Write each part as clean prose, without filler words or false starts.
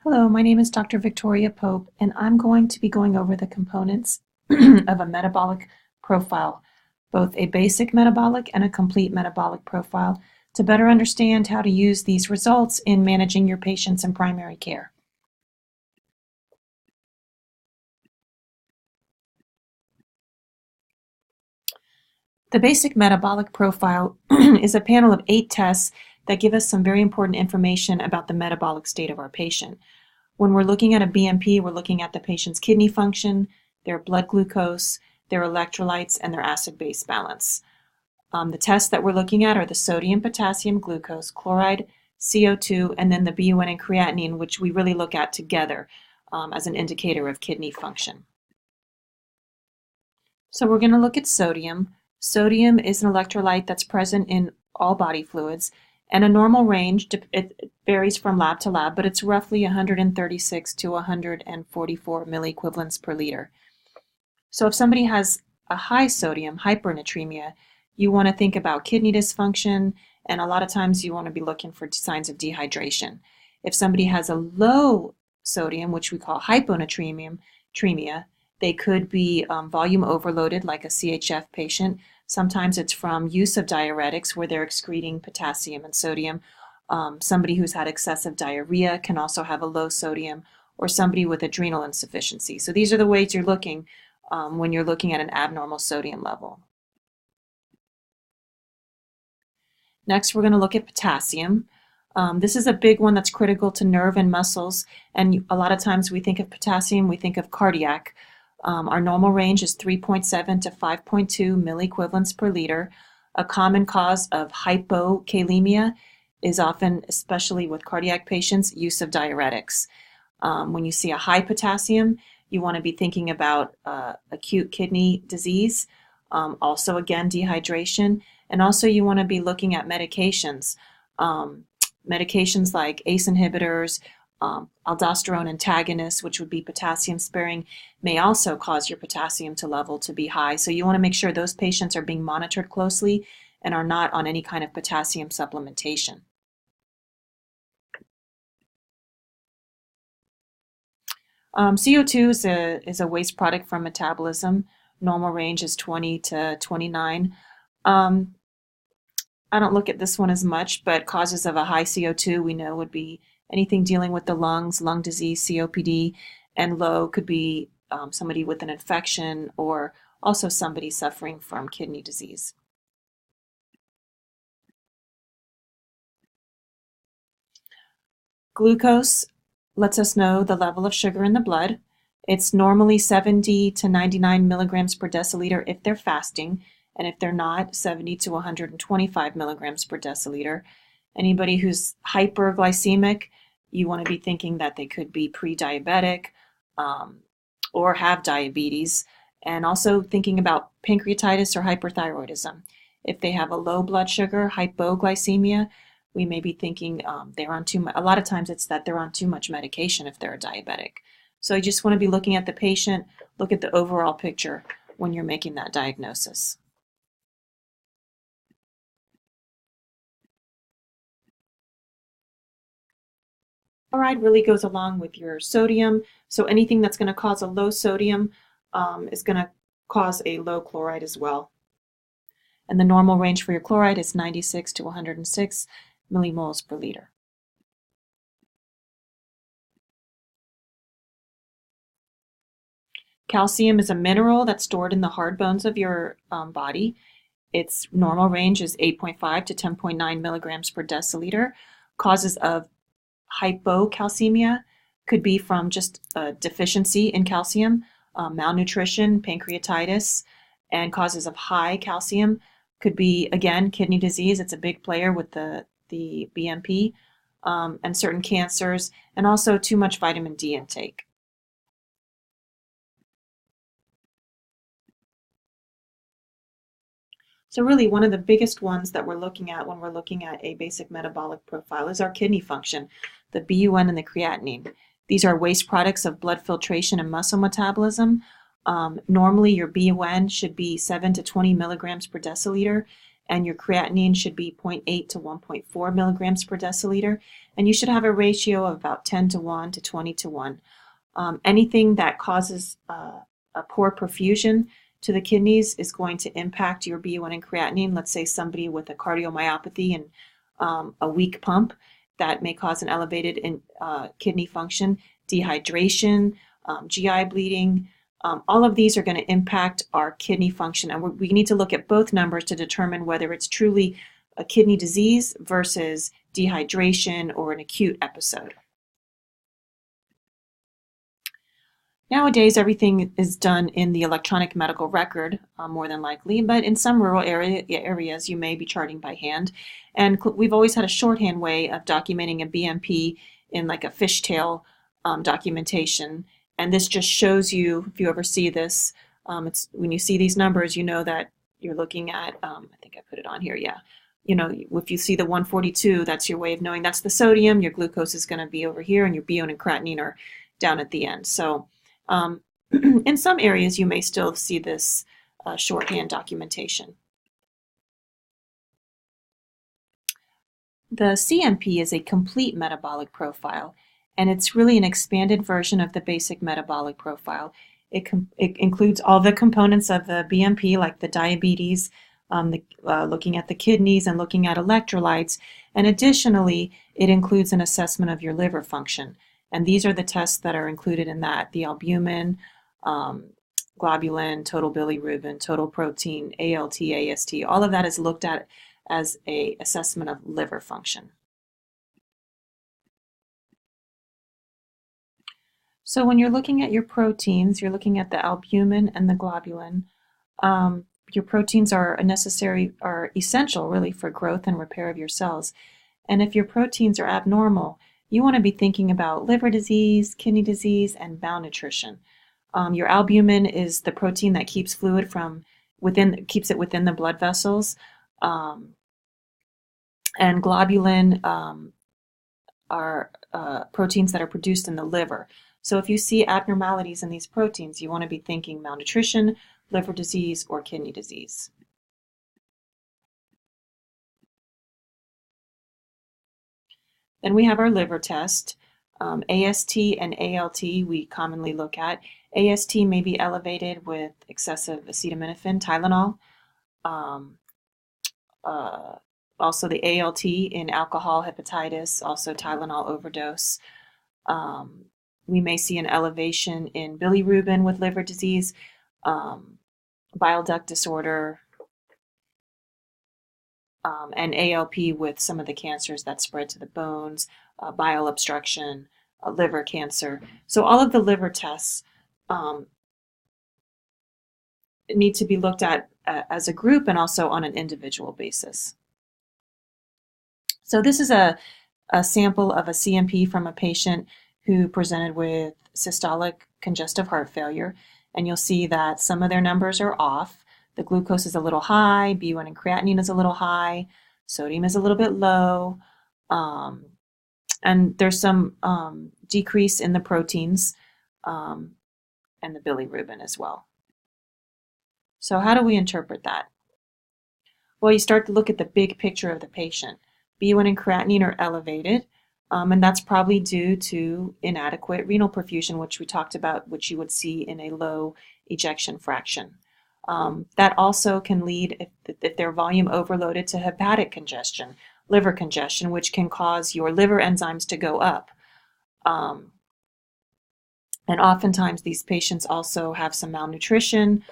Hello, my name is Dr. Victoria Pope, and I'm going to be going over the components of a metabolic profile, both a basic metabolic and a complete metabolic profile, to better understand how to use these results in managing your patients in primary care. The basic metabolic profile is a panel of 8 tests that give us some very important information about the metabolic state of our patient. When we're looking at a BMP, we're looking at the patient's kidney function, their blood glucose, their electrolytes, and their acid-base balance. The tests that we're looking at are the sodium, potassium, glucose, chloride, CO2, and then the BUN and creatinine, which we really look at together as an indicator of kidney function. So we're going to look at sodium. Sodium is an electrolyte that's present in all body fluids, and a normal range, it varies from lab to lab, but it's roughly 136 to 144 milliequivalents per liter. So if somebody has a high sodium, hypernatremia, you want to think about kidney dysfunction, and a lot of times you want to be looking for signs of dehydration. If somebody has a low sodium, which we call hyponatremia, they could be volume overloaded, like a CHF patient. Sometimes it's from use of diuretics where they're excreting potassium and sodium. Somebody who's had excessive diarrhea can also have a low sodium, or somebody with adrenal insufficiency. So these are the ways you're looking when you're looking at an abnormal sodium level. Next, we're going to look at potassium. This is a big one that's critical to nerve and muscles, and a lot of times we think of potassium, we think of cardiac. Our normal range is 3.7 to 5.2 milliequivalents per liter. A common cause of hypokalemia is often, especially with cardiac patients, use of diuretics. When you see a high potassium, you want to be thinking about acute kidney disease, also again dehydration, and also you want to be looking at medications. Medications like ACE inhibitors, aldosterone antagonists, which would be potassium sparing, may also cause your potassium level to be high. So you want to make sure those patients are being monitored closely and are not on any kind of potassium supplementation. CO2 is a waste product from metabolism. Normal range is 20 to 29. I don't look at this one as much, but causes of a high CO2 we know would be anything dealing with the lungs, lung disease, COPD, and low could be somebody with an infection or also somebody suffering from kidney disease. Glucose lets us know the level of sugar in the blood. It's normally 70 to 99 milligrams per deciliter if they're fasting, and if they're not, 70 to 125 milligrams per deciliter. Anybody who's hyperglycemic, you want to be thinking that they could be pre-diabetic or have diabetes, and also thinking about pancreatitis or hyperthyroidism. If they have a low blood sugar, hypoglycemia, we may be thinking they're on too much. A lot of times it's that they're on too much medication if they're a diabetic. So you just want to be looking at the patient, look at the overall picture when you're making that diagnosis. Chloride really goes along with your sodium, so anything that's going to cause a low sodium is going to cause a low chloride as well. And the normal range for your chloride is 96 to 106 millimoles per liter. Calcium is a mineral that's stored in the hard bones of your body. Its normal range is 8.5 to 10.9 milligrams per deciliter. Causes of hypocalcemia could be from just a deficiency in calcium, malnutrition, pancreatitis, and causes of high calcium could be, again, kidney disease. It's a big player with the BMP, and certain cancers, and also too much vitamin D intake. So really, one of the biggest ones that we're looking at when we're looking at a basic metabolic profile is our kidney function, the BUN and the creatinine. These are waste products of blood filtration and muscle metabolism. Normally, your BUN should be 7 to 20 milligrams per deciliter, and your creatinine should be 0.8 to 1.4 milligrams per deciliter, and you should have a ratio of about 10 to 1 to 20 to 1. Anything that causes a poor perfusion to the kidneys is going to impact your BUN and creatinine. Let's say somebody with a cardiomyopathy and a weak pump, that may cause an elevated kidney function, dehydration, GI bleeding. All of these are going to impact our kidney function, and we need to look at both numbers to determine whether it's truly a kidney disease versus dehydration or an acute episode. Nowadays, everything is done in the electronic medical record, more than likely, but in some rural areas, you may be charting by hand. And we've always had a shorthand way of documenting a BMP in like a fishtail documentation. And this just shows you, if you ever see this, it's when you see these numbers, you know that you're looking at, I think I put it on here, yeah. You know, if you see the 142, that's your way of knowing that's the sodium, your glucose is going to be over here, and your BUN and creatinine are down at the end. So in some areas, you may still see this shorthand documentation. The CMP is a complete metabolic profile, and it's really an expanded version of the basic metabolic profile. It includes all the components of the BMP, like the diabetes, looking at the kidneys and looking at electrolytes, and additionally, it includes an assessment of your liver function. And these are the tests that are included in that: the albumin, globulin, total bilirubin, total protein, ALT, AST. All of that is looked at as an assessment of liver function. So when you're looking at your proteins, you're looking at the albumin and the globulin. Your proteins are essential really for growth and repair of your cells. And if your proteins are abnormal, you want to be thinking about liver disease, kidney disease, and malnutrition. Your albumin is the protein that keeps fluid keeps it within the blood vessels. And globulin are proteins that are produced in the liver. So if you see abnormalities in these proteins, you want to be thinking malnutrition, liver disease, or kidney disease. Then we have our liver test. AST and ALT we commonly look at. AST may be elevated with excessive acetaminophen, Tylenol. Also the ALT in alcohol, hepatitis, also Tylenol overdose. We may see an elevation in bilirubin with liver disease, bile duct disorder, and ALP with some of the cancers that spread to the bones, bile obstruction, liver cancer. So all of the liver tests need to be looked at as a group and also on an individual basis. So this is a sample of a CMP from a patient who presented with systolic congestive heart failure, and you'll see that some of their numbers are off. The glucose is a little high, BUN and creatinine is a little high, sodium is a little bit low, and there's some decrease in the proteins and the bilirubin as well. So how do we interpret that? Well, you start to look at the big picture of the patient. BUN and creatinine are elevated, and that's probably due to inadequate renal perfusion, which we talked about, which you would see in a low ejection fraction. That also can lead, if they're volume overloaded, to hepatic congestion, liver congestion, which can cause your liver enzymes to go up. And oftentimes these patients also have some malnutrition.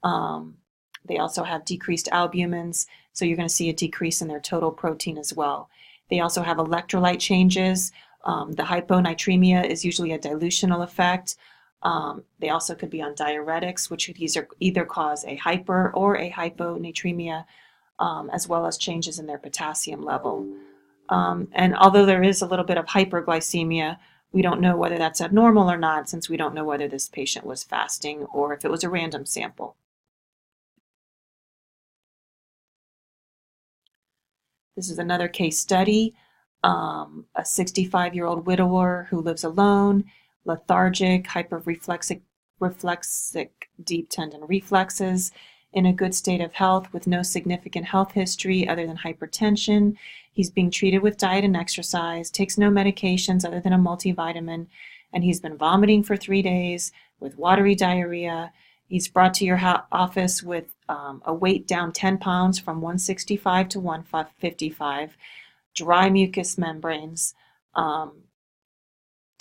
They also have decreased albumins, so you're going to see a decrease in their total protein as well. They also have electrolyte changes. The hyponatremia is usually a dilutional effect. They also could be on diuretics, which could either cause a hyper or a hyponatremia, as well as changes in their potassium level. And although there is a little bit of hyperglycemia, we don't know whether that's abnormal or not, since we don't know whether this patient was fasting or if it was a random sample. This is another case study, a 65-year-old widower who lives alone, lethargic, hyperreflexic deep tendon reflexes, in a good state of health with no significant health history other than hypertension. He's being treated with diet and exercise, takes no medications other than a multivitamin, and he's been vomiting for 3 days with watery diarrhea. He's brought to your office with a weight down 10 pounds from 165 to 155, dry mucous membranes,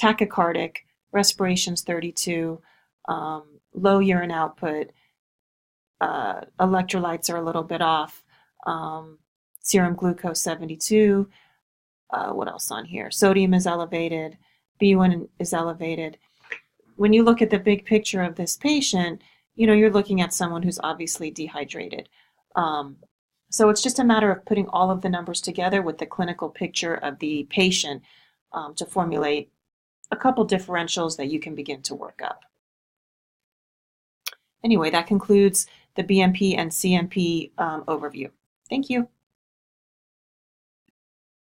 tachycardic, respirations 32, low urine output, electrolytes are a little bit off, serum glucose 72, what else on here? Sodium is elevated, B1 is elevated. When you look at the big picture of this patient, you're looking at someone who's obviously dehydrated. So it's just a matter of putting all of the numbers together with the clinical picture of the patient to formulate a couple differentials that you can begin to work up. Anyway, that concludes the BMP and CMP overview. Thank you.